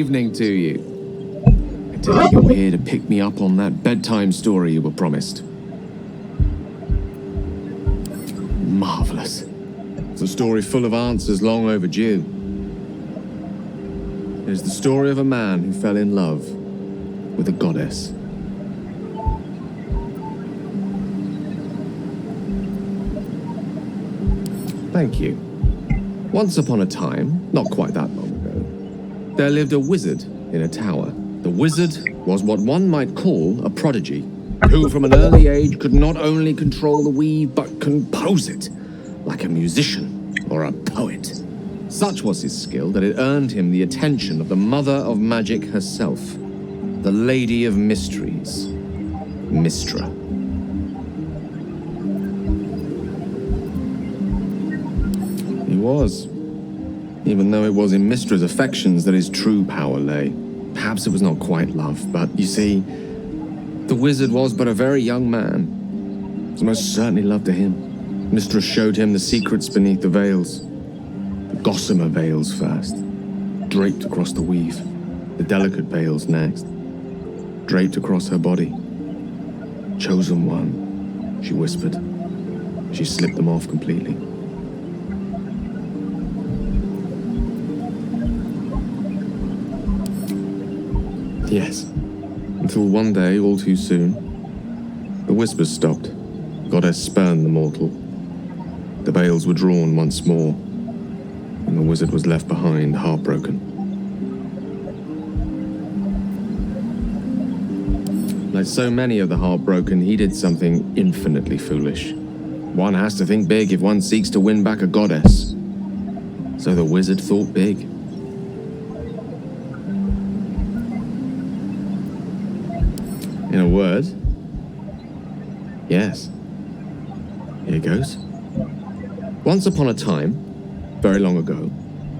evening to you. I take it you're here to pick me up on that bedtime story you were promised. Marvelous. It's a story full of answers long overdue. It is the story of a man who fell in love with a goddess. Thank you. Once upon a time, not quite that long ago, there lived a wizard in a tower. The wizard was what one might call a prodigy, who from an early age could not only control the weave, but compose it, like a musician or a poet. Such was his skill that it earned him the attention of the mother of magic herself, the Lady of Mysteries, Mystra. He was, even though it was in Mystra's affections that his true power lay. Perhaps it was not quite love, but you see, the wizard was but a very young man. It was most certainly love to him. Mystra showed him the secrets beneath the veils. The gossamer veils first, draped across the weave. The delicate veils next, draped across her body. Chosen one, she whispered. She slipped them off completely. Yes, until one day, all too soon, the whispers stopped. The goddess spurned the mortal. The veils were drawn once more, and the wizard was left behind, heartbroken. Like so many of the heartbroken, he did something infinitely foolish. One has to think big if one seeks to win back a goddess. So the wizard thought big. In a word, yes. Here goes. Once upon a time, very long ago,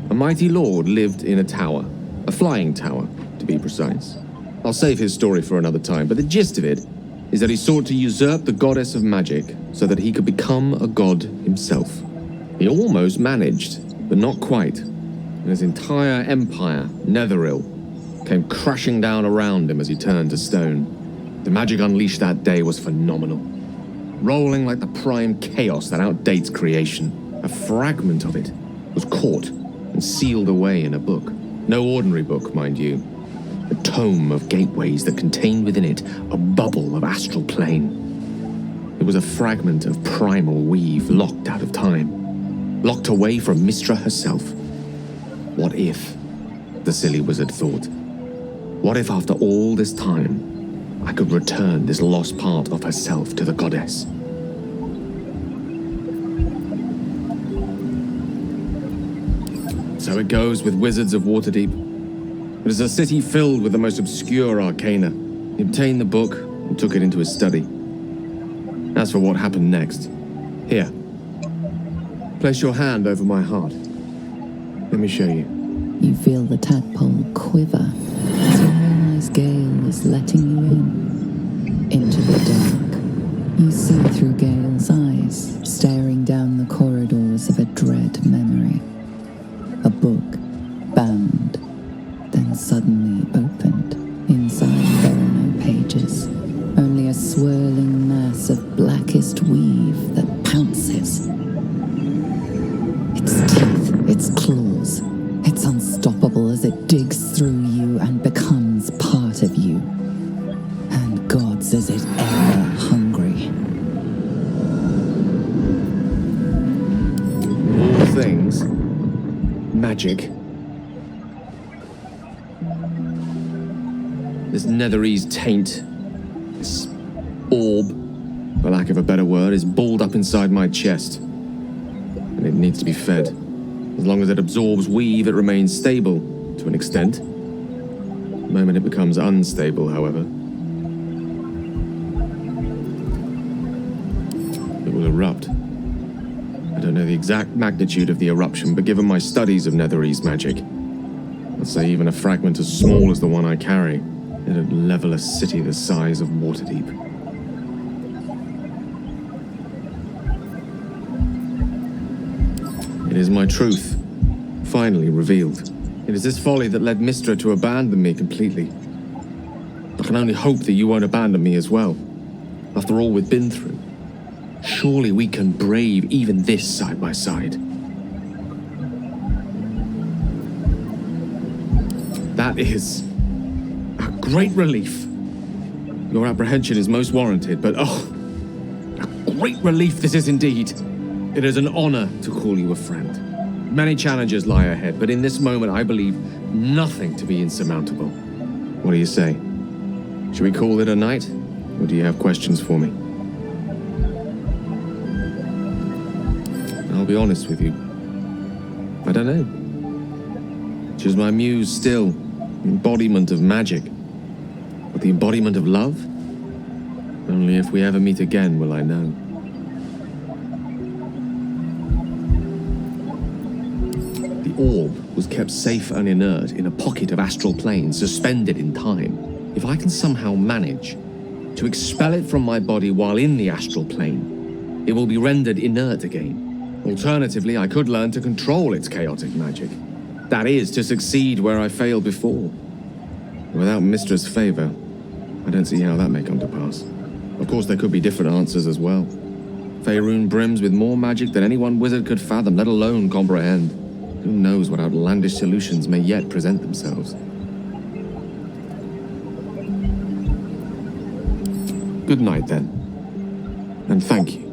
a mighty lord lived in a tower, a flying tower, to be precise. I'll save his story for another time, but the gist of it is that he sought to usurp the goddess of magic so that he could become a god himself. He almost managed, but not quite, and his entire empire, Netheril, came crashing down around him as he turned to stone. The magic unleashed that day was phenomenal, rolling like the prime chaos that outdates creation. A fragment of it was caught and sealed away in a book. No ordinary book, mind you. A tome of gateways that contained within it a bubble of astral plane. It was a fragment of primal weave locked out of time, locked away from Mystra herself. What if, the silly wizard thought, what if after all this time, I could return this lost part of herself to the goddess? So it goes with Wizards of Waterdeep. It is a city filled with the most obscure arcana. He obtained the book and took it into his study. As for what happened next, here, place your hand over my heart. Let me show you. You feel the tadpole quiver as you realize Gale is letting you in, into the dark. You see through Gale's eyes, staring down the corridors of a dread memory. A book, bound, then suddenly opened. Inside there are no pages, only a swirling mass of blackest weave that pounces. Its teeth, its claws, it's unstoppable as it digs through you and becomes part of you. And God's is it ever hungry. All things, magic. This Netherese taint, this orb, for lack of a better word, is balled up inside my chest. And it needs to be fed. As long as it absorbs weave, it remains stable, to an extent. The moment it becomes unstable, however, it will erupt. I don't know the exact magnitude of the eruption, but given my studies of Netherese magic, I'd say even a fragment as small as the one I carry, it'd level a city the size of Waterdeep. It is my truth, finally revealed. It is this folly that led Mistra to abandon me completely. I can only hope that you won't abandon me as well. After all we've been through, surely we can brave even this side by side. That is a great relief. Your apprehension is most warranted, but oh, a great relief this is indeed. It is an honor to call you a friend. Many challenges lie ahead, but in this moment I believe nothing to be insurmountable. What do you say? Should we call it a night, or do you have questions for me? I'll be honest with you. I don't know. She's my muse still, the embodiment of magic. But the embodiment of love? Only if we ever meet again will I know. The orb was kept safe and inert in a pocket of astral plane, suspended in time. If I can somehow manage to expel it from my body while in the astral plane, it will be rendered inert again. Alternatively, I could learn to control its chaotic magic. That is, to succeed where I failed before. Without Mistra's favor, I don't see how that may come to pass. Of course, there could be different answers as well. Faerun brims with more magic than any one wizard could fathom, let alone comprehend. Who knows what outlandish solutions may yet present themselves. Good night, then. And thank you.